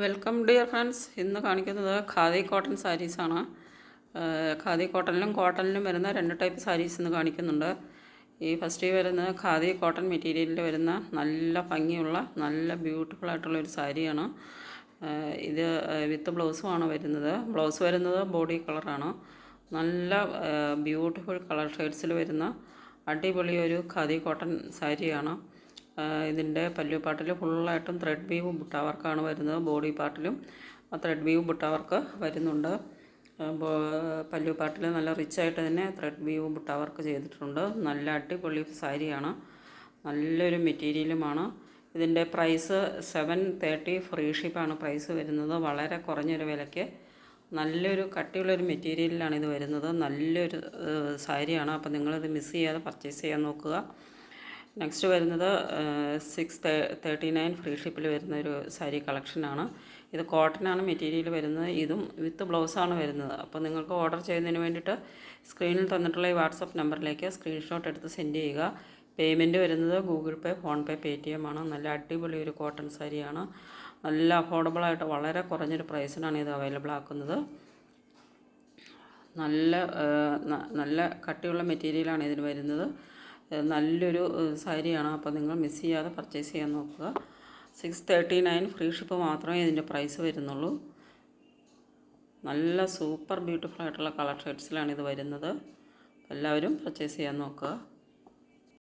Welcome dear friends. ഇന്ന് കാണിക്കുന്നത് khadi cotton സാരീസാണ്. Khadi കോട്ടണിലും വരുന്ന രണ്ട് ടൈപ്പ് സാരീസ് ഇന്ന് കാണിക്കുന്നുണ്ട്. ഈ ഫസ്റ്റ് വരുന്നത് ഖാദി കോട്ടൺ മെറ്റീരിയലിൽ വരുന്ന നല്ല ഭംഗിയുള്ള നല്ല ബ്യൂട്ടിഫുൾ ആയിട്ടുള്ളൊരു സാരിയാണ്. ഇത് വിത്ത് ബ്ലൗസുമാണ് വരുന്നത്. ബ്ലൗസ് വരുന്നത് ബോഡി കളറാണ്. നല്ല ബ്യൂട്ടിഫുൾ കളർ ഷെയ്ഡ്സിൽ വരുന്ന അടിപൊളി ഒരു ഖാദി കോട്ടൺ സാരിയാണ്. ഇതിൻ്റെ പല്ലുപാട്ടിൽ ഫുള്ളായിട്ടും ത്രെഡ് വീവ് ബുട്ടാ വർക്കാണ് വരുന്നത്. ബോഡി പാർട്ടിലും ത്രെഡ് വീവ് ബുട്ടാ വർക്ക് വരുന്നുണ്ട്. പല്ലുപാട്ടിൽ നല്ല റിച്ചായിട്ട് തന്നെ ത്രെഡ് വീവ് ബുട്ടാ വർക്ക് ചെയ്തിട്ടുണ്ട്. നല്ല അടിപൊളി സാരിയാണ്. നല്ലൊരു മെറ്റീരിയലുമാണ്. ഇതിൻ്റെ പ്രൈസ് 730 ഫ്രീ ഷിപ്പാണ് പ്രൈസ് വരുന്നത്. വളരെ കുറഞ്ഞൊരു വിലയ്ക്ക് നല്ലൊരു കട്ടിയുള്ളൊരു മെറ്റീരിയലിലാണ് ഇത് വരുന്നത്. നല്ലൊരു സാരിയാണ്. അപ്പോൾ നിങ്ങളിത് മിസ് ചെയ്യാതെ പർച്ചേസ് ചെയ്യാൻ നോക്കുക. നെക്സ്റ്റ് വരുന്നത് 639 ഫ്രീ ഷിപ്പിൽ വരുന്ന ഒരു സാരി കളക്ഷനാണ്. ഇത് കോട്ടനാണ് മെറ്റീരിയൽ വരുന്നത്. ഇതും വിത്ത് ബ്ലൗസാണ് വരുന്നത്. അപ്പോൾ നിങ്ങൾക്ക് ഓർഡർ ചെയ്യുന്നതിന് വേണ്ടിയിട്ട് സ്ക്രീനിൽ തന്നിട്ടുള്ള ഈ വാട്സപ്പ് നമ്പറിലേക്ക് സ്ക്രീൻഷോട്ട് എടുത്ത് സെൻഡ് ചെയ്യുക. പേയ്മെൻറ്റ് വരുന്നത് ഗൂഗിൾ പേ, ഫോൺ പേ, പേടിഎം ആണ്. നല്ല അടിപൊളി ഒരു കോട്ടൺ സാരിയാണ്. നല്ല അഫോർഡബിളായിട്ട് വളരെ കുറഞ്ഞൊരു പ്രൈസിനാണ് ഇത് അവൈലബിൾ ആക്കുന്നത്. നല്ല കട്ടിയുള്ള മെറ്റീരിയലാണ് ഇതിന് വരുന്നത്. നല്ലൊരു സാരിയാണ്. അപ്പോൾ നിങ്ങൾ മിസ് ചെയ്യാതെ പർച്ചേസ് ചെയ്യാൻ നോക്കുക. 639 ഫ്രീ ഷിപ്പ് മാത്രമേ ഇതിൻ്റെ പ്രൈസ് വരുന്നുള്ളൂ. നല്ല സൂപ്പർ ബ്യൂട്ടിഫുൾ ആയിട്ടുള്ള കളർ ഷെയ്ഡ്സിലാണ് ഇത് വരുന്നത്. എല്ലാവരും പർച്ചേസ് ചെയ്യാൻ നോക്കുക.